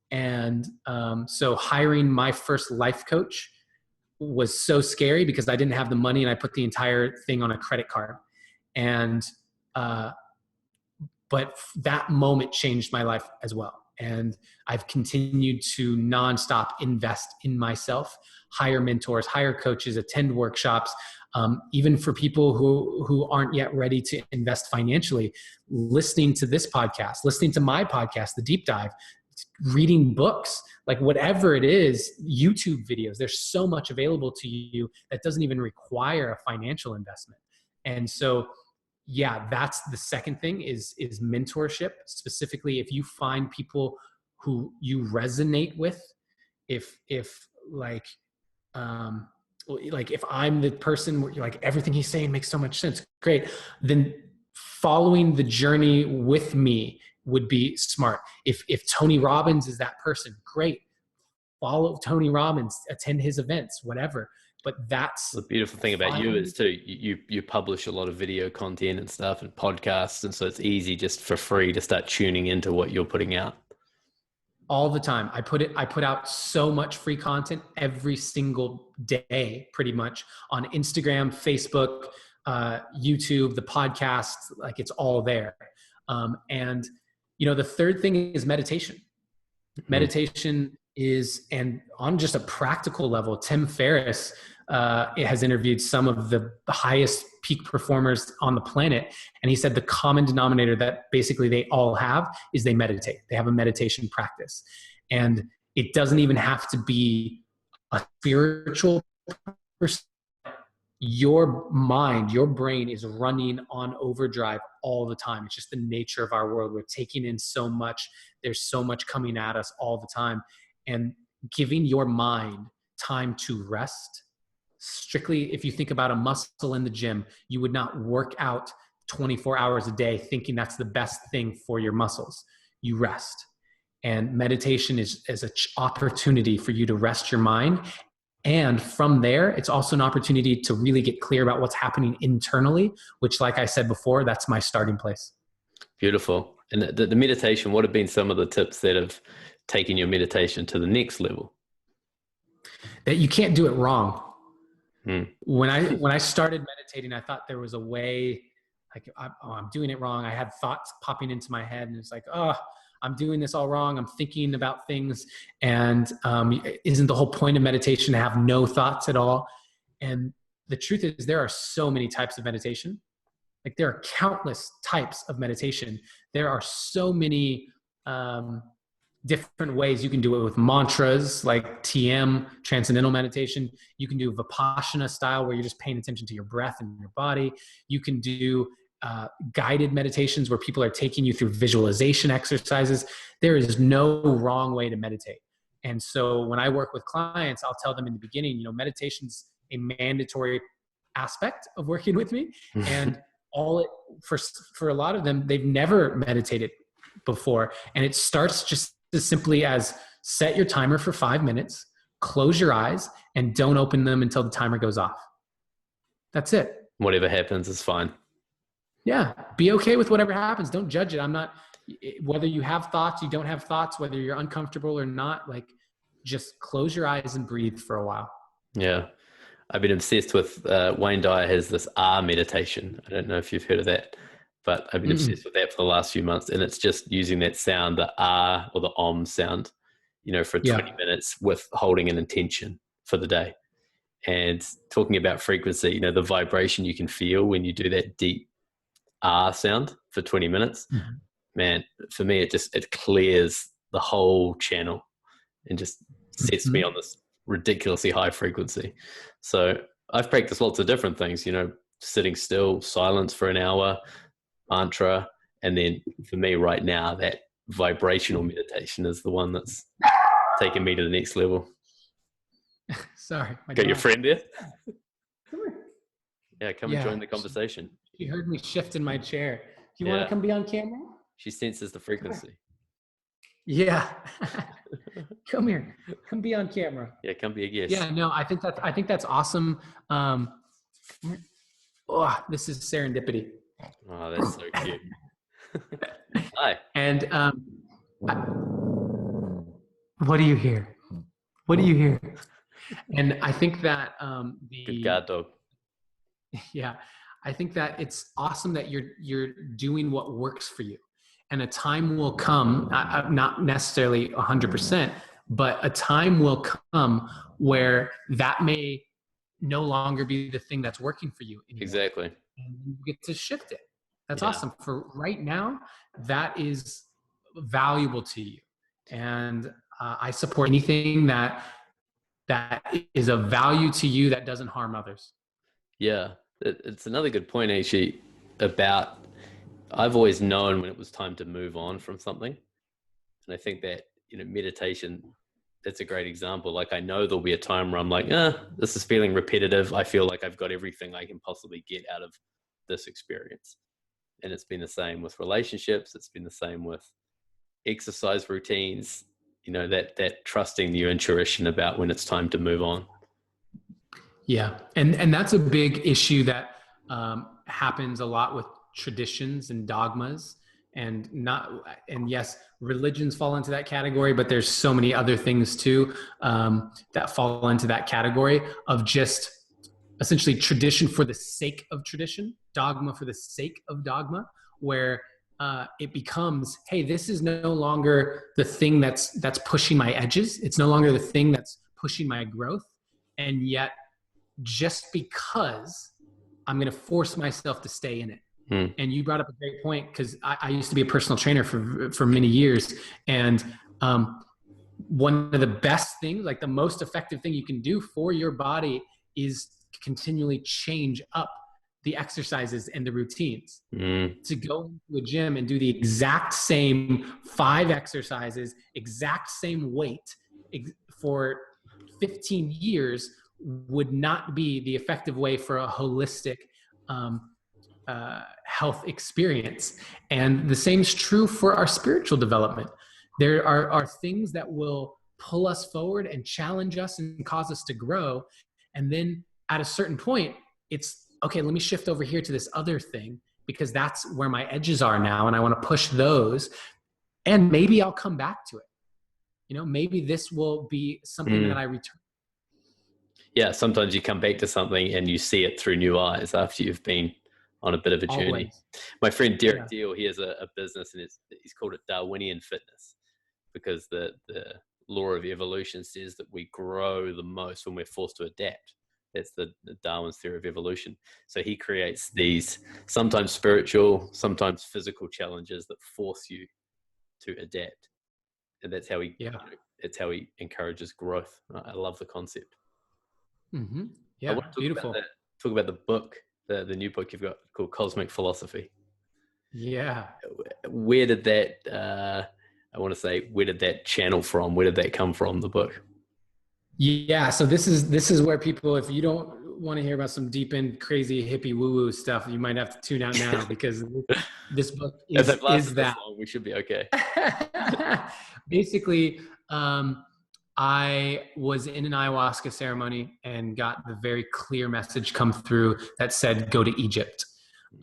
And so hiring my first life coach was so scary because I didn't have the money, and I put the entire thing on a credit card. And but that moment changed my life as well. And I've continued to nonstop invest in myself, hire mentors, hire coaches, attend workshops, even for people who aren't yet ready to invest financially, listening to this podcast, listening to my podcast, The Deep Dive, reading books, like whatever it is, YouTube videos. There's so much available to you that doesn't even require a financial investment. And so, that's the second thing is mentorship. Specifically, if you find people who you resonate with, if if I'm the person where you're like, everything he's saying makes so much sense, great, then following the journey with me would be smart. If Tony Robbins is that person, great, follow Tony Robbins, attend his events, whatever. But that's the beautiful thing about you is too, you publish a lot of video content and stuff and podcasts, and so it's easy just for free to start tuning into what you're putting out all the time. I put out so much free content every single day, pretty much, on Instagram, Facebook, YouTube, the podcast, like it's all there. And the third thing is meditation. Meditation is, and on just a practical level, Tim Ferriss has interviewed some of the highest peak performers on the planet. And he said the common denominator that basically they all have is they meditate. They have a meditation practice. And It doesn't even have to be a spiritual person. Your mind, your brain is running on overdrive all the time. It's just the nature of our world. We're taking in so much. There's so much coming at us all the time. And giving your mind time to rest, strictly, if you think about a muscle in the gym, you would not work out 24 hours a day thinking that's the best thing for your muscles. You rest. And meditation is an opportunity for you to rest your mind. And from there, it's also an opportunity to really get clear about what's happening internally, which, like I said before, that's my starting place. Beautiful. And the meditation, what have been some of the tips that have taken your meditation to the next level? That you can't do it wrong. When I started meditating, I thought there was a way, like, I'm doing it wrong. I had thoughts popping into my head, and it's like, oh, I'm doing this all wrong. I'm thinking about things. And isn't the whole point of meditation to have no thoughts at all? And the truth is, there are so many types of meditation. Like, there are countless types of meditation. There are so many different ways you can do it with mantras like TM, transcendental meditation. You can do Vipassana style, where you're just paying attention to your breath and your body. You can do guided meditations where people are taking you through visualization exercises. There is no wrong way to meditate. And so when I work with clients, I'll tell them in the beginning, meditation's a mandatory aspect of working with me. And for a lot of them, they've never meditated before. And it starts just as simply as set your timer for 5 minutes, close your eyes, and don't open them until the timer goes off. That's it. Whatever happens is fine. Yeah. Be okay with whatever happens. Don't judge it. I'm not, whether you have thoughts, you don't have thoughts, whether you're uncomfortable or not, like, just close your eyes and breathe for a while. Yeah. I've been obsessed with, Wayne Dyer has this R meditation. I don't know if you've heard of that, but I've been obsessed with that for the last few months. And it's just using that sound, the R or the Om sound, for 20 minutes with holding an intention for the day. And talking about frequency, the vibration you can feel when you do that deep R sound for 20 minutes, man, for me, it clears the whole channel and just sets me on this ridiculously high frequency. So I've practiced lots of different things, sitting still, silence for an hour, mantra. And then for me right now, that vibrational meditation is the one that's taken me to the next level. Sorry. Got your friend there? Come here. Yeah, come and join the conversation. She heard me shift in my chair. Do you want to come be on camera? She senses the frequency. Yeah. Come here. Come be on camera. Yeah, come be a guest. Yeah, no, I think that's awesome. This is serendipity. Oh, that's so cute. Hi. And what do you hear? What do you hear? And I think that good guard dog. Yeah, I think that it's awesome that you're doing what works for you. And a time will come, not necessarily 100%, but a time will come where that may no longer be the thing that's working for you anymore. Exactly. And you get to shift it. That's awesome. For right now, that is valuable to you. And I support anything that is of value to you that doesn't harm others. Yeah, it's another good point, actually, about I've always known when it was time to move on from something. And I think that, meditation, that's a great example. Like, I know there'll be a time where I'm like, this is feeling repetitive. I feel like I've got everything I can possibly get out of this experience. And it's been the same with relationships. It's been the same with exercise routines, that trusting your intuition about when it's time to move on. Yeah. And that's a big issue that happens a lot with traditions and dogmas, and yes, religions fall into that category, but there's so many other things too that fall into that category of just essentially tradition for the sake of tradition, dogma for the sake of dogma, where it becomes, hey, this is no longer the thing that's pushing my edges. It's no longer the thing that's pushing my growth. And yet, just because I'm going to force myself to stay in it. And you brought up a great point, because I used to be a personal trainer for many years. And one of the best things, like the most effective thing you can do for your body is continually change up the exercises and the routines. To go into a gym and do the exact same 5 exercises, exact same weight for 15 years would not be the effective way for a holistic health experience. And the same is true for our spiritual development. There are things that will pull us forward and challenge us and cause us to grow. And then at a certain point, it's, okay, let me shift over here to this other thing because that's where my edges are now. And I want to push those. And maybe I'll come back to it. You know, maybe this will be something that I return. Yeah, sometimes you come back to something and you see it through new eyes after you've been on a bit of a journey. Always. My friend Derek Deal, he has a business and he's called it Darwinian Fitness, because the law of evolution says that we grow the most when we're forced to adapt. That's the Darwin's theory of evolution. So he creates these sometimes spiritual, sometimes physical challenges that force you to adapt. And that's how he, it's how he encourages growth. I love the concept. Mm-hmm. Yeah, beautiful. Talk about the book, the new book you've got called Cosmic Philosophy. Yeah. Where did that, where did that channel from? Where did that come from, the book? Yeah. So this is where people, if you don't want to hear about some deep end, crazy hippie woo woo stuff, you might have to tune out now because this book is that. Long, we should be okay. Basically, I was in an ayahuasca ceremony and got the very clear message come through that said, go to Egypt.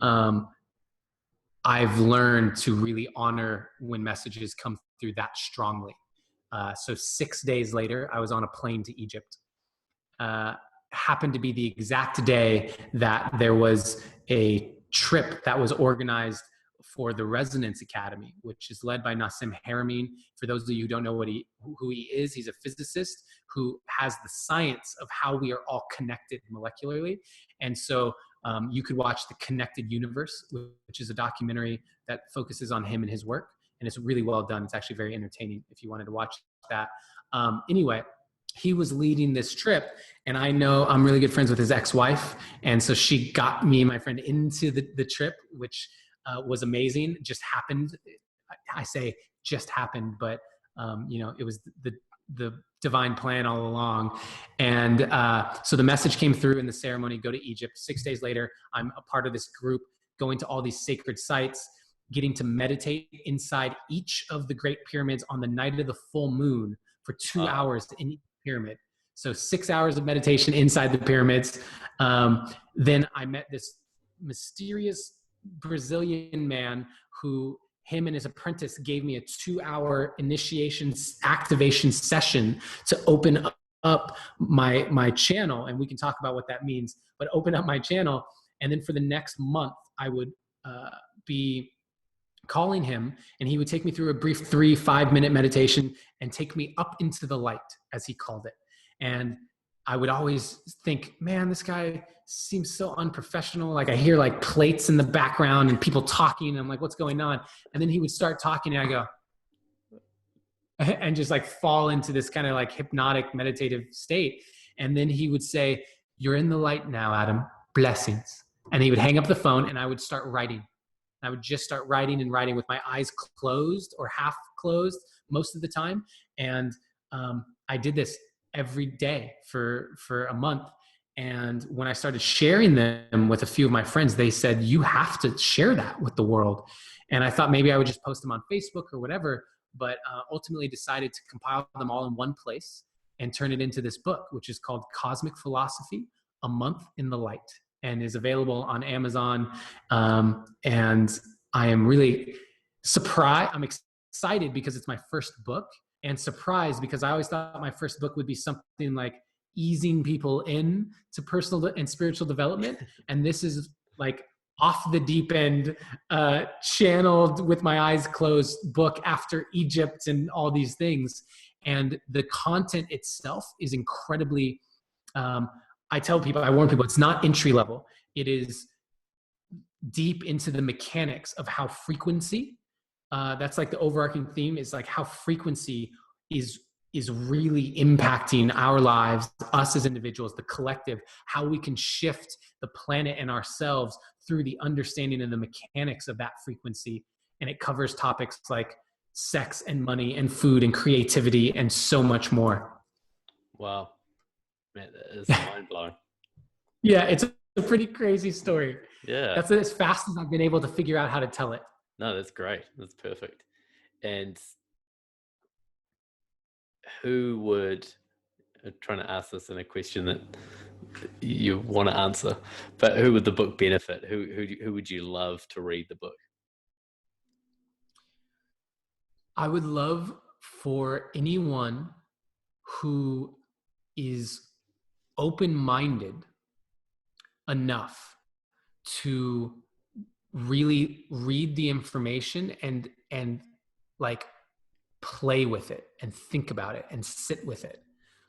I've learned to really honor when messages come through that strongly. So 6 days later, I was on a plane to Egypt. Happened to be the exact day that there was a trip that was organized for the Resonance Academy, which is led by Nassim Haramein. For those of you who don't know who he is, he's a physicist who has the science of how we are all connected molecularly. And so you could watch The Connected Universe, which is a documentary that focuses on him and his work. And it's really well done. It's actually very entertaining if you wanted to watch that. Anyway, he was leading this trip, and I know I'm really good friends with his ex-wife. And so she got me and my friend into the trip, which was amazing. Just happened. I say just happened, but it was the divine plan all along. And so the message came through in the ceremony, go to Egypt. 6 days later, I'm a part of this group going to all these sacred sites, getting to meditate inside each of the great pyramids on the night of the full moon for 2 hours in each pyramid. So 6 hours of meditation inside the pyramids. Then I met this mysterious Brazilian man who, him and his apprentice, gave me a 2-hour initiation activation session to open up my channel. And we can talk about what that means, but open up my channel. And then for the next month, I would be calling him, and he would take me through a brief 3-5 minute meditation and take me up into the light, as he called it. And I would always think, man, this guy seems so unprofessional. Like I hear like plates in the background and people talking. And I'm like, what's going on? And then he would start talking and I go, and just like fall into this kind of like hypnotic meditative state. And then he would say, you're in the light now, Adam, blessings. And he would hang up the phone and I would start writing. I would just start writing and writing with my eyes closed or half closed most of the time. And I did this every day for a month. And when I started sharing them with a few of my friends, they said, you have to share that with the world. And I thought maybe I would just post them on Facebook or whatever, but ultimately decided to compile them all in one place and turn it into this book, which is called Cosmic Philosophy, A Month in the Light, and is available on Amazon. And I am really surprised. I'm excited because it's my first book, and surprised because I always thought my first book would be something like easing people in to personal and spiritual development. And this is like off the deep end, channeled with my eyes closed book after Egypt and all these things. And the content itself is incredibly, I tell people, I warn people, it's not entry level. It is deep into the mechanics of how frequency, that's like the overarching theme, is like how frequency is is really impacting our lives, us as individuals, the collective, how we can shift the planet and ourselves through the understanding and the mechanics of that frequency. And it covers topics like sex and money and food and creativity and so much more. Wow. Man, that is mind-blowing. Yeah, it's a pretty crazy story. Yeah. That's as fast as I've been able to figure out how to tell it. No, that's great. That's perfect. And who would, I'm trying to ask this in a question that you want to answer, but who would the book benefit? Who would you love to read the book? I would love for anyone who is open-minded enough to really read the information and like play with it and think about it and sit with it.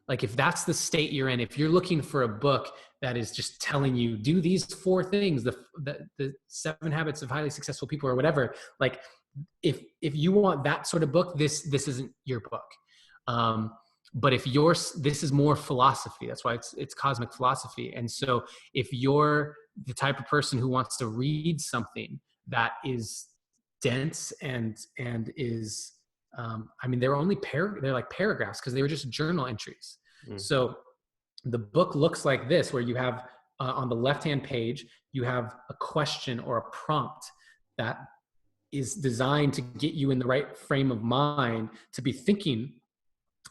Like if that's the state you're in, if you're looking for a book that is just telling you do these 4 things, the 7 habits of highly successful people or whatever, like if you want that sort of book, this isn't your book. But if this is more philosophy, that's why it's cosmic philosophy. And so if you're the type of person who wants to read something that is dense and is, I mean, they're like paragraphs because they were just journal entries. So the book looks like this, where you have on the left-hand page, you have a question or a prompt that is designed to get you in the right frame of mind to be thinking.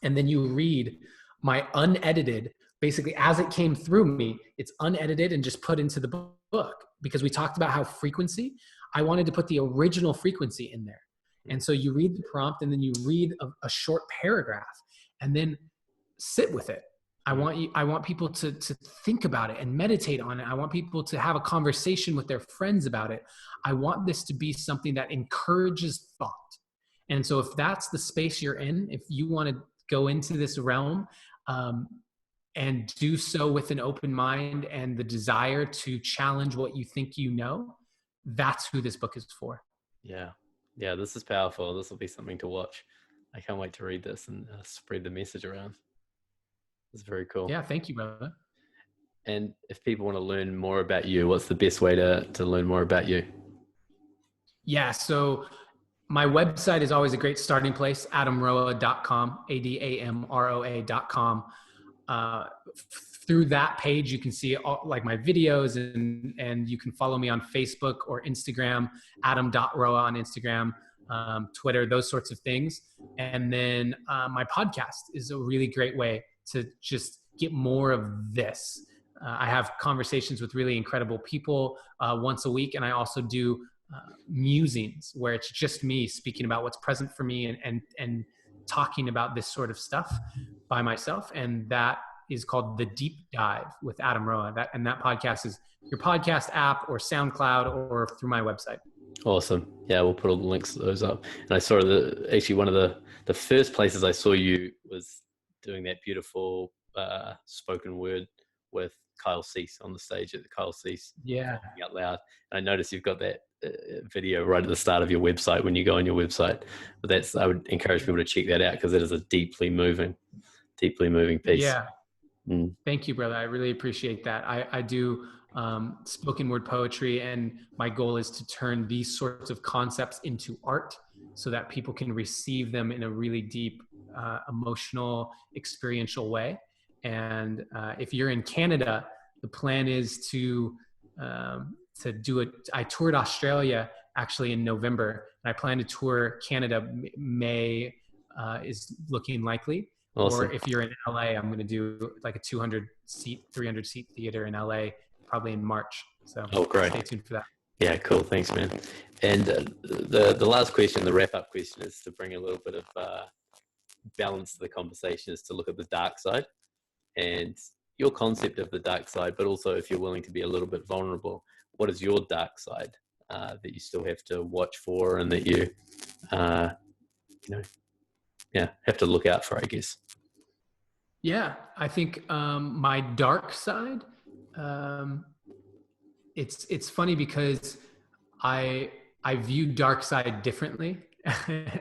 And then you read my unedited, basically as it came through me, it's unedited and just put into the book, because we talked about how frequency, I wanted to put the original frequency in there. And so you read the prompt and then you read a short paragraph and then sit with it. I want people to think about it and meditate on it. I want people to have a conversation with their friends about it. I want this to be something that encourages thought. And so if that's the space you're in, if you want to go into this realm and do so with an open mind and the desire to challenge what you think you know, that's who this book is for. Yeah. Yeah, this is powerful. This will be something to watch. I can't wait to read this and spread the message around. It's very cool. Yeah, thank you, brother. And if people want to learn more about you, what's the best way to learn more about you? Yeah, so my website is always a great starting place, adamroa.com, ADAMROA.com. Through that page, you can see all, like my videos, and you can follow me on Facebook or Instagram, adam.roa on Instagram, Twitter, those sorts of things. And then my podcast is a really great way to just get more of this. I have conversations with really incredible people once a week, and I also do musings where it's just me speaking about what's present for me and talking about this sort of stuff by myself. And that is called The Deep Dive with Adam Roa. That podcast is your podcast app or SoundCloud or through my website. Awesome. Yeah, we'll put all the links to those up. And I saw actually one of the first places I saw you was doing that beautiful spoken word with Kyle Cease on the stage at the Kyle Cease. Yeah. Out loud. And I noticed you've got that video right at the start of your website when you go on your website. But I would encourage people to check that out because it is a deeply moving piece. Yeah. Thank you, brother. I really appreciate that. I do spoken word poetry, and my goal is to turn these sorts of concepts into art so that people can receive them in a really deep, emotional, experiential way. And if you're in Canada, the plan is to do it. I toured Australia actually in November, and I plan to tour Canada. May is looking likely. Awesome. Or if you're in LA, I'm going to do like a 200-seat, 300-seat theater in LA, probably in March. So great. Stay tuned for that. Yeah, cool. Thanks, man. And the last question, the wrap-up question, is to bring a little bit of balance to the conversation, is to look at the dark side and your concept of the dark side, but also if you're willing to be a little bit vulnerable, what is your dark side that you still have to watch for and that you, have to look out for, I guess? Yeah, I think my dark side, it's funny because I view dark side differently.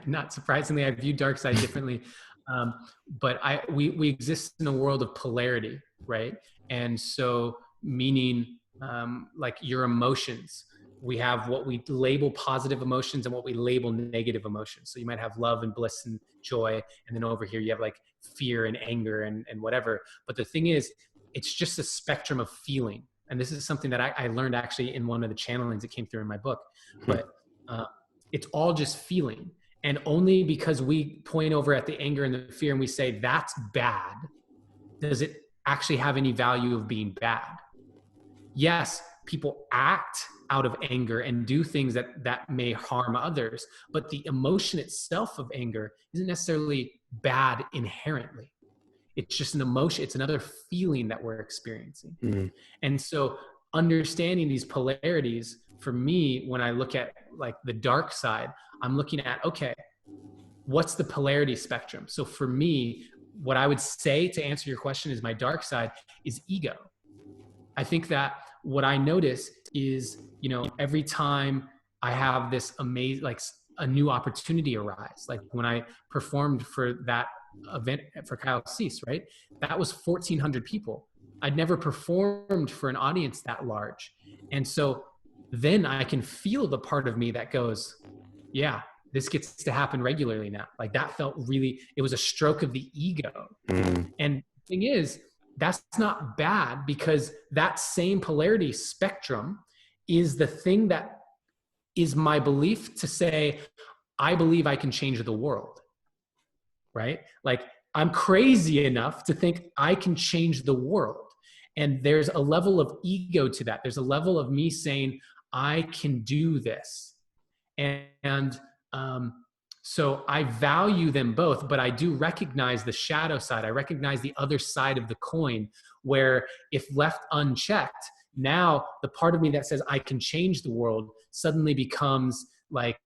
Not surprisingly, I view dark side differently. But we exist in a world of polarity, right? And so meaning like your emotions, we have what we label positive emotions and what we label negative emotions. So you might have love and bliss and joy, and then over here you have like fear and anger and whatever. But the thing is, it's just a spectrum of feeling. And this is something that I learned actually in one of the channelings that came through in my book. But it's all just feeling. And only because we point over at the anger and the fear and we say that's bad, does it actually have any value of being bad. Yes, people act out of anger and do things that may harm others, but the emotion itself of anger isn't necessarily bad inherently. It's just an emotion. It's another feeling that we're experiencing. And so understanding these polarities, for me, when I look at like the dark side, I'm looking at, okay, what's the polarity spectrum? So for me, what I would say to answer your question is my dark side is ego. I think that what I notice is, every time I have this amazing, like a new opportunity arise, like when I performed for that event for Kyle Cease, right? That was 1,400 people. I'd never performed for an audience that large. And so then I can feel the part of me that goes, yeah, this gets to happen regularly now. Like that felt really, it was a stroke of the ego. And the thing is, that's not bad, because that same polarity spectrum is the thing that is my belief to say, I believe I can change the world, right? Like I'm crazy enough to think I can change the world. And there's a level of ego to that. There's a level of me saying, I can do this. And so I value them both, but I do recognize the shadow side. I recognize the other side of the coin, where if left unchecked, now the part of me that says I can change the world suddenly becomes like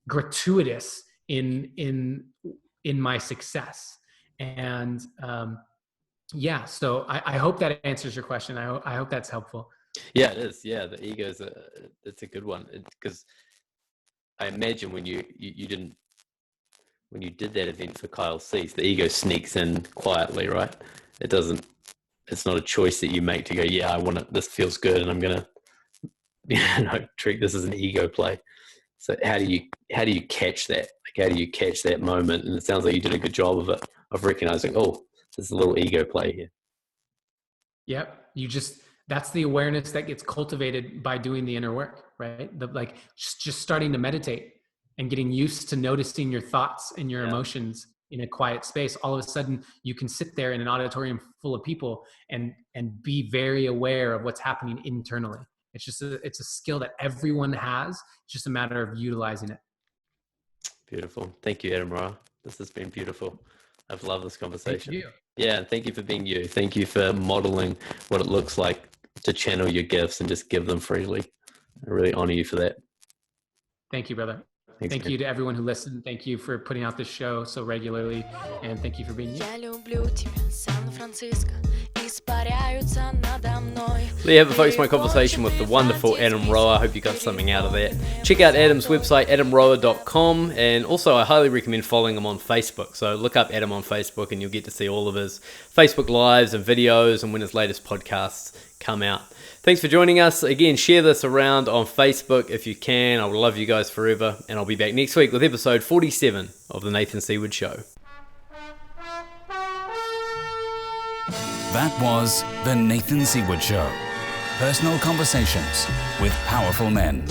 gratuitous in my success. And yeah, so I hope that answers your question. I hope that's helpful. Yeah, it is. Yeah, the ego is it's a good one, because I imagine when you did that event for Kyle Cease, the ego sneaks in quietly, right? It's not a choice that you make to go, yeah, I want it, this feels good, and I'm gonna treat this as an ego play. So how do you catch that? Like, how do you catch that moment? And it sounds like you did a good job of it, of recognizing, oh, there's a little ego play here. Yep. That's the awareness that gets cultivated by doing the inner work, right? Just starting to meditate and getting used to noticing your thoughts and your emotions in a quiet space. All of a sudden you can sit there in an auditorium full of people and be very aware of what's happening internally. It's a skill that everyone has. It's just a matter of utilizing it. Beautiful. Thank you, Adam Ra. This has been beautiful. I've loved this conversation. Thank you. Yeah, and thank you for being you. Thank you for modeling what it looks like to channel your gifts and just give them freely. I really honor you for that. Thank you, brother. Thanks, thank you to everyone who listened. Thank you for putting out this show so regularly, and thank you for being you. There you have it, folks, my conversation with the wonderful Adam Roa. I hope you got something out of that. Check out Adam's website, adamroa.com, and also I highly recommend following him on Facebook. So look up Adam on Facebook and you'll get to see all of his Facebook lives and videos and when his latest podcasts come out. Thanks for joining us. Again, share this around on Facebook if you can. I will love you guys forever, and I'll be back next week with episode 47 of The Nathan Seaward Show. That was The Nathan Seaward Show. Personal conversations with powerful men.